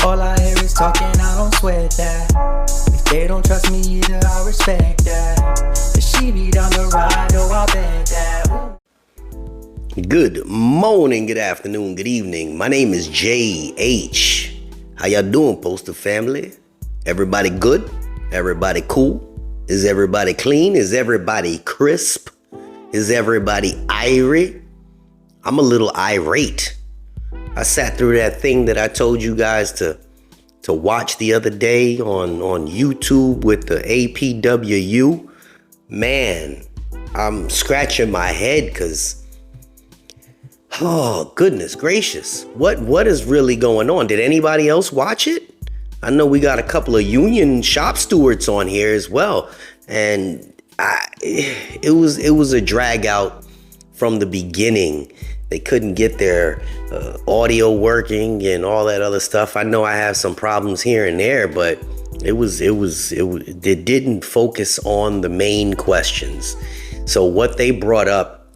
All I hear is talking, I don't sweat that. If they don't trust me either, I respect that. If she be down the ride, oh, I bet that. Ooh. Good morning, good afternoon, good evening. My name is JH. How y'all doing, Poster family? Everybody good? Everybody cool? Is everybody clean? Is everybody crisp? Is everybody irate? I'm a little irate. I sat through that thing that I told you guys to watch the other day on YouTube with the APWU. Man, I'm scratching my head because, oh, goodness gracious. What is really going on? Did anybody else watch it? I know we got a couple of union shop stewards on here as well. And it was a drag out from the beginning. They couldn't get their audio working and all that other stuff. I know I have some problems here and there, but it didn't focus on the main questions. So what they brought up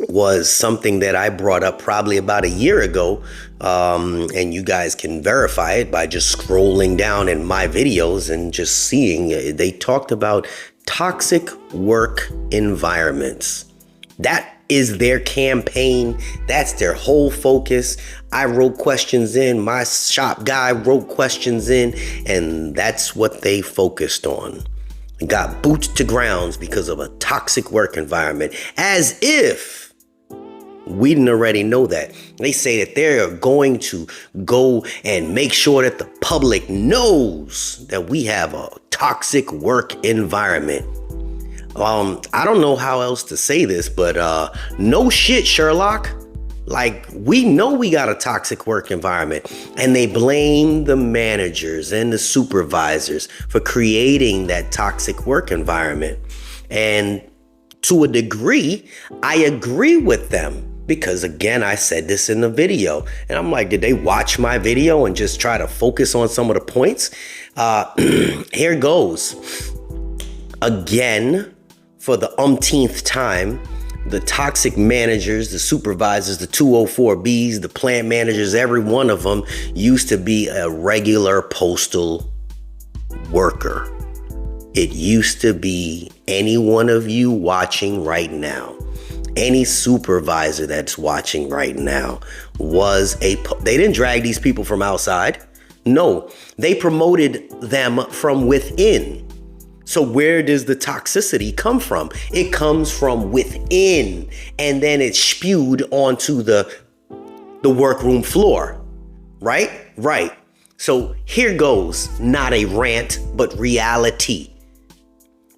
was something that I brought up probably about a year ago. And you guys can verify it by just scrolling down in my videos and just seeing. They talked about toxic work environments. That is their campaign. That's their whole focus. I wrote questions in, my shop guy wrote questions in, and that's what they focused on. Got boots to grounds because of a toxic work environment, as if we didn't already know that. They say that they're going to go and make sure that the public knows that we have a toxic work environment. I don't know how else to say this, but no shit, Sherlock. Like, we know we got a toxic work environment, and they blame the managers and the supervisors for creating that toxic work environment. And to a degree, I agree with them. Because again, I said this in the video, and I'm like, did they watch my video and just try to focus on some of the points? Here goes. Again, for the umpteenth time, the toxic managers, the supervisors, the 204Bs, the plant managers, every one of them used to be a regular postal worker. It used to be any one of you watching right now. Any supervisor that's watching right now they didn't drag these people from outside. No, they promoted them from within. So where does the toxicity come from? It comes from within, and then it's spewed onto the workroom floor, right? Right. So here goes, not a rant, but reality.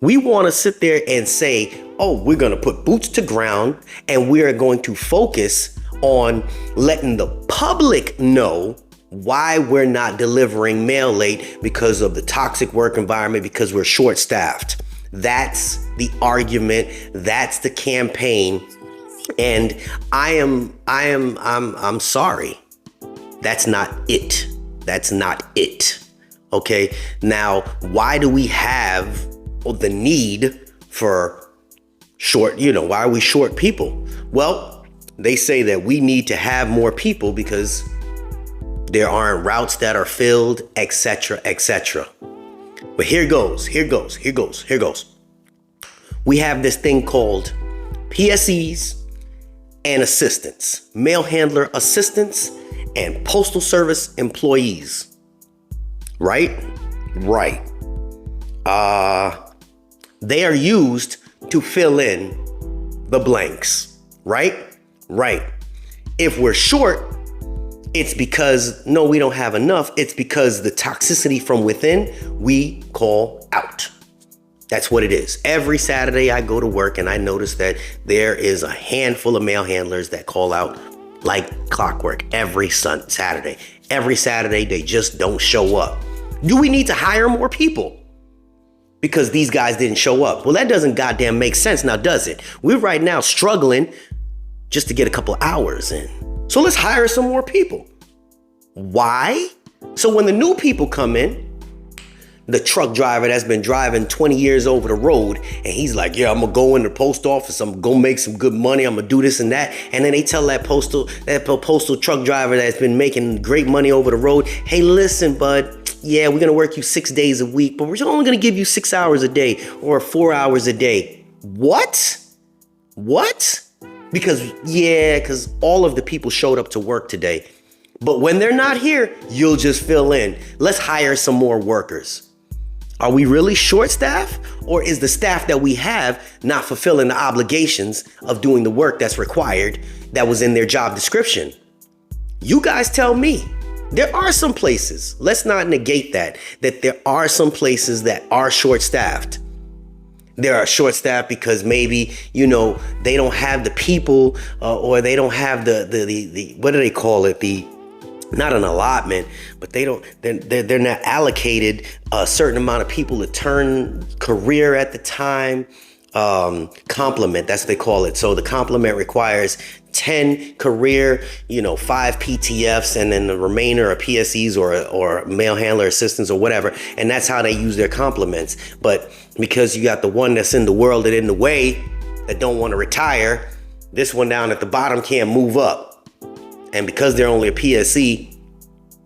We want to sit there and say, oh, we're going to put boots to ground, and we are going to focus on letting the public know why we're not delivering mail late because of the toxic work environment, because we're short-staffed. That's the argument. That's the campaign. And I'm sorry. That's not it. That's not it. Okay. Now, why do we have the need for why are we short people? Well, they say that we need to have more people because there aren't routes that are filled, etc., etc. But here goes. We have this thing called PSEs and assistants, mail handler assistants and postal service employees. Right? Right. They are used to fill in the blanks, right? Right. If we're short, it's because, no, we don't have enough. It's because the toxicity from within, we call out. That's what it is. Every Saturday I go to work and I notice that there is a handful of mail handlers that call out like clockwork every Saturday. Every Saturday, they just don't show up. Do we need to hire more people because these guys didn't show up? Well, that doesn't goddamn make sense now, does it? We're right now struggling just to get a couple hours in. So let's hire some more people. Why? So when the new people come in, the truck driver that's been driving 20 years over the road, and he's like, yeah, I'm gonna go in the post office, I'm gonna make some good money, I'm gonna do this and that. And then they tell that postal truck driver that's been making great money over the road, hey, listen, bud, yeah, we're gonna work you 6 days a week, but we're only gonna give you 6 hours a day or 4 hours a day. What? Because all of the people showed up to work today. But when they're not here, you'll just fill in. Let's hire some more workers. Are we really short staff, or is the staff that we have not fulfilling the obligations of doing the work that's required that was in their job description? You guys tell me. There are some places, let's not negate that there are some places that are short staffed. There are short staffed because maybe, they don't have the people or they don't have the what do they call it? Not an allotment, but they're not allocated a certain amount of people to turn career at the time. Complement, that's what they call it. So the complement requires 10 career, 5 PTFs, and then the remainder are PSEs or mail handler assistants or whatever. And that's how they use their complements. But because you got the one that's in the world and in the way that don't want to retire, this one down at the bottom can't move up. And because they're only a PSE,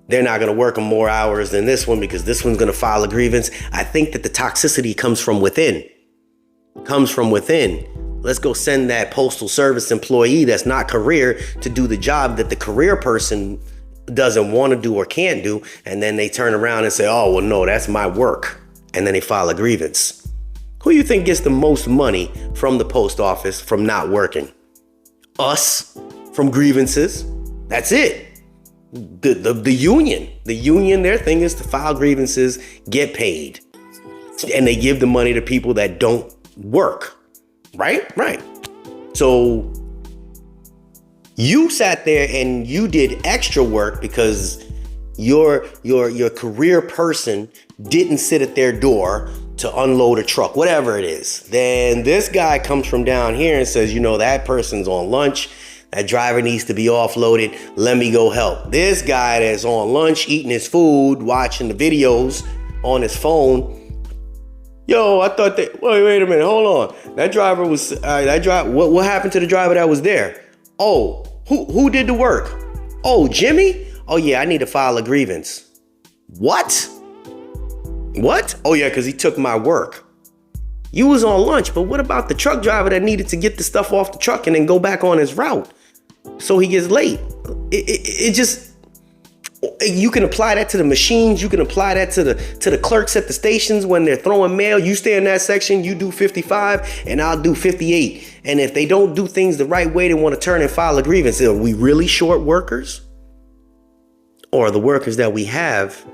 they're not going to work them more hours than this one because this one's going to file a grievance. I think that the toxicity comes from within. Let's go send that postal service employee that's not career to do the job that the career person doesn't want to do or can't do. And then they turn around and say, oh, well, no, that's my work. And then they file a grievance. Who you think gets the most money from the post office from not working? Us, from grievances. That's it. The union, their thing is to file grievances, get paid. And they give the money to people that don't work. Right. So you sat there and you did extra work because your career person didn't sit at their door to unload a truck, whatever it is. Then this guy comes from down here and says, that person's on lunch. That driver needs to be offloaded. Let me go help. This guy that's on lunch, eating his food, watching the videos on his phone. Yo, I thought that, wait a minute, hold on. That driver was, what happened to the driver that was there? Oh, who did the work? Oh, Jimmy? Oh yeah, I need to file a grievance. What? Oh yeah, because he took my work. You was on lunch, but what about the truck driver that needed to get the stuff off the truck and then go back on his route so he gets late? It just, you can apply that to the machines. You can apply that to the clerks at the stations when they're throwing mail. You stay in that section, you do 55 and I'll do 58. And if they don't do things the right way, they want to turn and file a grievance. Are we really short workers? Or are the workers that we have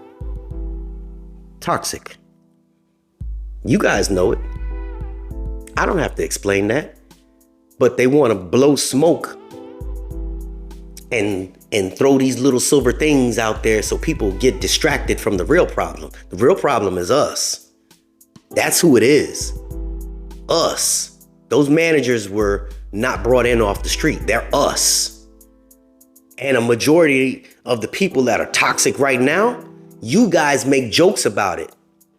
toxic? You guys know it. I don't have to explain that. But they want to blow smoke and throw these little silver things out there so people get distracted from the real problem. The real problem is us. That's who it is. Us. Those managers were not brought in off the street. They're us. And a majority of the people that are toxic right now, you guys make jokes about it.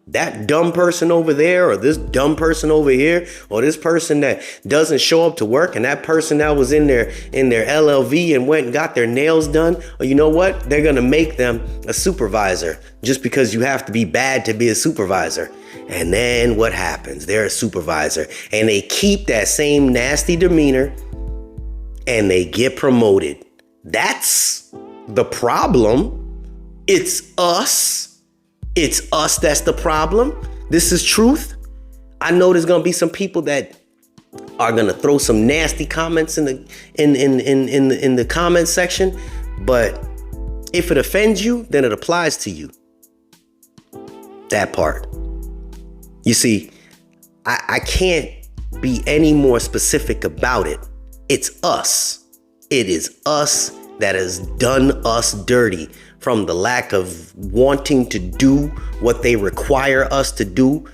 That dumb person over there, or this dumb person over here, or this person that doesn't show up to work, and that person that was in their LLV and went and got their nails done, or you know what? They're gonna make them a supervisor just because you have to be bad to be a supervisor. And then what happens? They're a supervisor and they keep that same nasty demeanor and they get promoted. That's the problem. It's us. It's us that's the problem. This is truth. I know there's gonna be some people that are gonna throw some nasty comments in the comment section, but if it offends you, then it applies to you. That part. You see, I can't be any more specific about it. It's us. It is us that has done us dirty from the lack of wanting to do what they require us to do.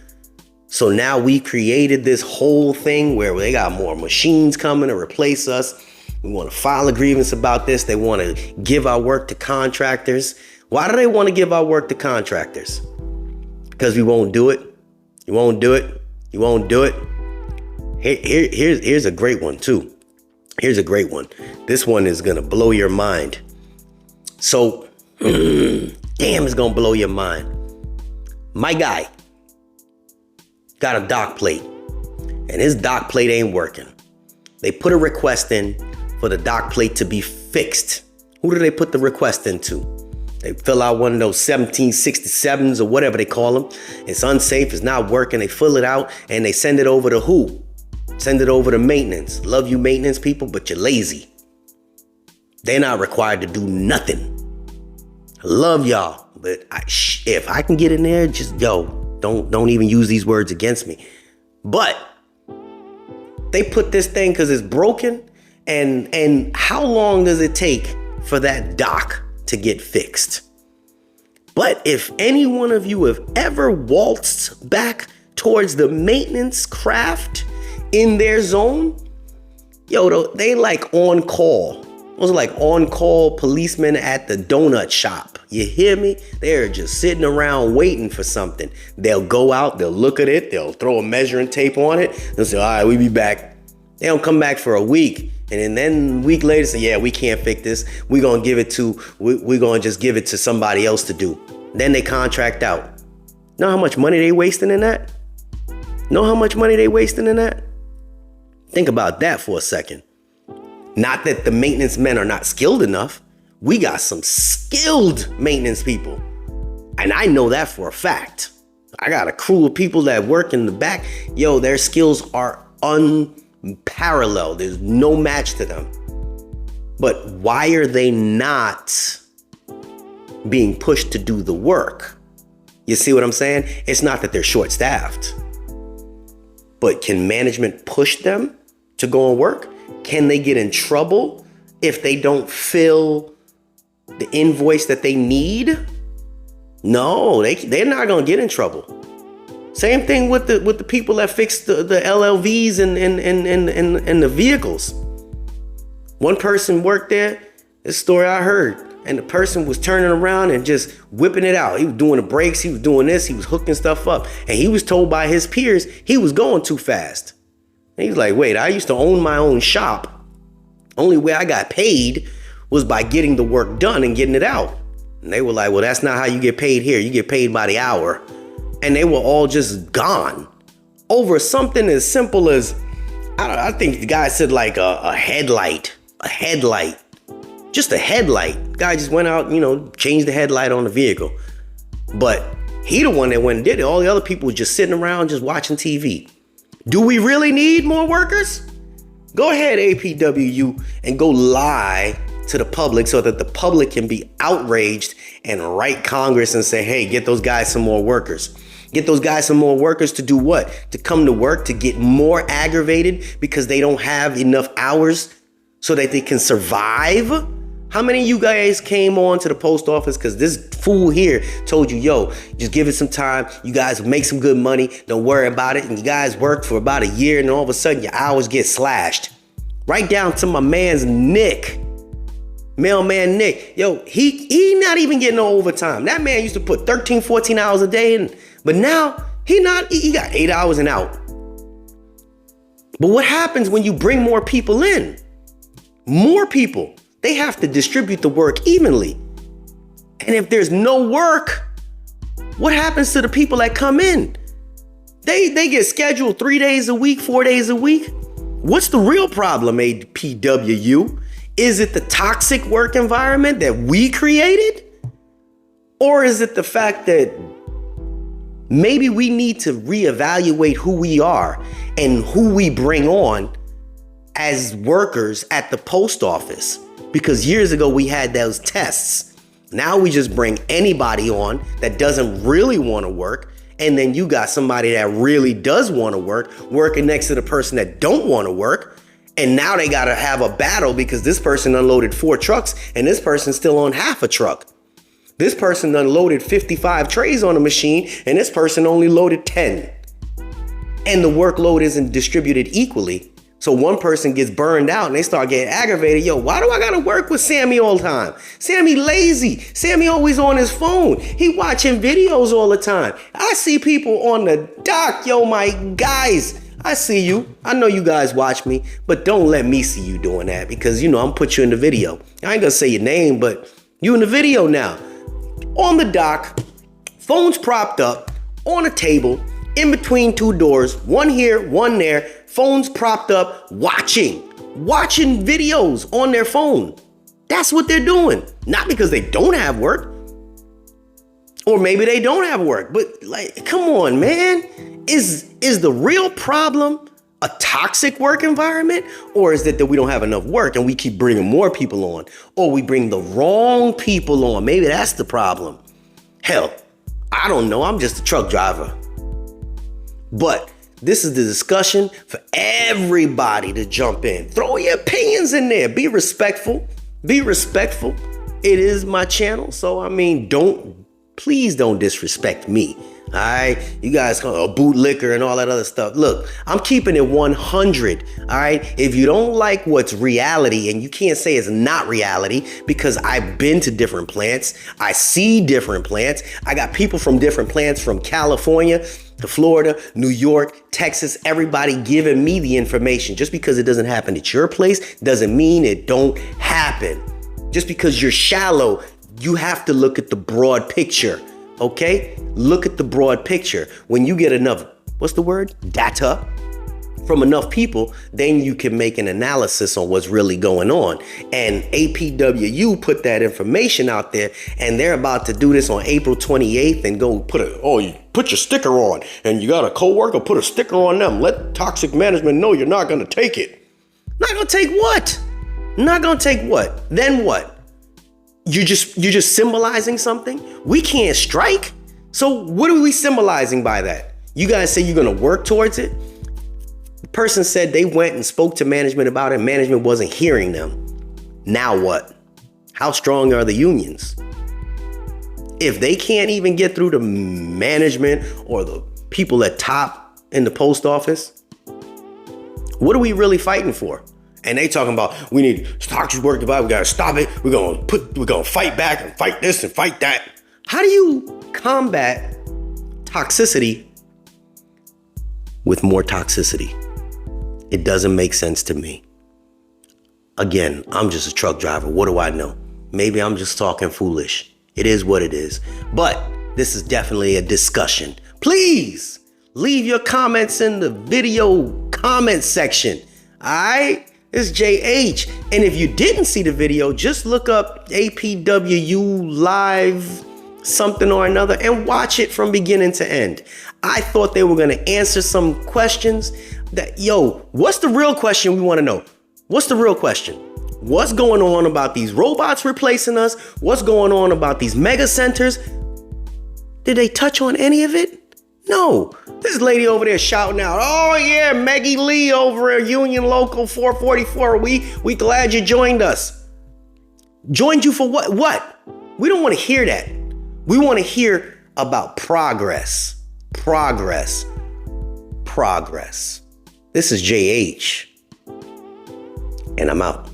So now we created this whole thing where they got more machines coming to replace us. We want to file a grievance about this. They want to give our work to contractors. Why do they want to give our work to contractors? because we won't do it. You won't do it. You won't do it. Here's a great one too. Here's a great one. This one is going to blow your mind. So, damn, it's going to blow your mind. My guy got a dock plate, and his dock plate ain't working. They put a request in for the dock plate to be fixed. Who do they put the request into? They fill out one of those 1767s or whatever they call them. It's unsafe, it's not working. They fill it out and they send it over to who? Send it over to maintenance. Love you maintenance people, but you're lazy. They're not required to do nothing. I love y'all, but if I can get in there, just don't even use these words against me. But they put this thing because it's broken, and how long does it take for that dock to get fixed? But if any one of you have ever waltzed back towards the maintenance craft in their zone, they like on call. Those are like on-call policemen at the donut shop. You hear me? They're just sitting around waiting for something. They'll go out, they'll look at it, they'll throw a measuring tape on it. They'll say, all right, we'll be back. They don't come back for a week. And then a week later say, yeah, we can't fix this. We're going to just give it to somebody else to do. Then they contract out. Know how much money they wasting in that? Think about that for a second. Not that the maintenance men are not skilled enough. We got some skilled maintenance people. And I know that for a fact. I got a crew of people that work in the back. Their skills are unparalleled. There's no match to them. But why are they not being pushed to do the work? You see what I'm saying? It's not that they're short-staffed. But can management push them to go and work? Can they get in trouble if they don't fill the invoice that they need? No, they're not going to get in trouble. Same thing with the people that fix the LLVs and the vehicles. One person worked there, this story I heard, and the person was turning around and just whipping it out. He was doing the brakes, he was doing this, he was hooking stuff up, and he was told by his peers he was going too fast. And he was like, wait, I used to own my own shop. Only way I got paid was by getting the work done and getting it out. And they were like, well, that's not how you get paid here. You get paid by the hour. And they were all just gone over something as simple as, I think the guy said like a headlight, just a headlight. Guy just went out, changed the headlight on the vehicle. But he the one that went and did it. All the other people were just sitting around just watching TV. Do we really need more workers? Go ahead, APWU, and go lie to the public so that the public can be outraged and write Congress and say, hey, get those guys some more workers. Get those guys some more workers to do what? To come to work, to get more aggravated because they don't have enough hours so that they can survive? How many of you guys came on to the post office because this fool here told you, just give it some time. You guys make some good money. Don't worry about it. And you guys worked for about a year and all of a sudden your hours get slashed. Right down to my man's Nick. Mailman Nick. He not even getting no overtime. That man used to put 13, 14 hours a day in. But now he got 8 hours and out. But what happens when you bring more people in? More people. They have to distribute the work evenly. And if there's no work, what happens to the people that come in? They get scheduled 3 days a week, 4 days a week. What's the real problem, APWU? Is it the toxic work environment that we created? Or is it the fact that maybe we need to reevaluate who we are and who we bring on as workers at the post office? Because years ago we had those tests. Now we just bring anybody on that doesn't really want to work. And then you got somebody that really does want to work working next to the person that don't want to work. And now they got to have a battle because this person unloaded 4 trucks and this person's still on half a truck. This person unloaded 55 trays on a machine and this person only loaded 10. And the workload isn't distributed equally So one person gets burned out and they start getting aggravated. Yo, why do I gotta work with Sammy all the time? Sammy lazy. Sammy always on his phone. He watching videos all the time. I see people on the dock. Yo, my guys, I see you. I know you guys watch me, but don't let me see you doing that because, I'm gonna put you in the video. I ain't gonna say your name, but you in the video now. On the dock, phones propped up, on a table, in between two doors, one here, one there, phones propped up, watching videos on their phone. That's what they're doing. Not because they don't have work, or maybe they don't have work, but like, come on, man. Is the real problem a toxic work environment, or is it that we don't have enough work and we keep bringing more people on, or we bring the wrong people on? Maybe that's the problem. Hell, I don't know. I'm just a truck driver. But this is the discussion for everybody to jump in. Throw your opinions in there. Be respectful. Be respectful. It is my channel. So, please don't disrespect me. All right. You guys call it a bootlicker and all that other stuff. Look, I'm keeping it 100. All right. If you don't like what's reality, and you can't say it's not reality because I've been to different plants. I see different plants. I got people from different plants from California to Florida, New York, Texas, everybody giving me the information. Just because it doesn't happen at your place doesn't mean it don't happen. Just because you're shallow, you have to look at the broad picture. Okay? Look at the broad picture. When you get enough, data from enough people, then you can make an analysis on what's really going on. And APWU put that information out there, and they're about to do this on April 28th and go you put your sticker on, and you got a coworker, put a sticker on them. Let toxic management know you're not going to take it. Not going to take what? Not going to take what? Then what? You're just symbolizing something? We can't strike. So what are we symbolizing by that? You guys say you're going to work towards it? The person said they went and spoke to management about it. Management wasn't hearing them. Now what? How strong are the unions? If they can't even get through to management or the people at top in the post office, what are we really fighting for? And they talking about we need toxic work environment. We gotta stop it. We're gonna fight back and fight this and fight that. How do you combat toxicity with more toxicity? It doesn't make sense to me. Again, I'm just a truck driver. What do I know? Maybe I'm just talking foolish. It is what it is. But this is definitely a discussion. Please leave your comments in the video comment section. All right? It's JH. And if you didn't see the video, just look up APWU live something or another and watch it from beginning to end. I thought they were going to answer some questions what's the real question we want to know? What's the real question? What's going on about these robots replacing us? What's going on about these mega centers? Did they touch on any of it? No. This lady over there shouting out, oh yeah, Maggie Lee over at Union Local 444. We glad you joined us. Joined you for what? What? We don't want to hear that. We want to hear about progress. Progress. Progress. This is JH. And I'm out.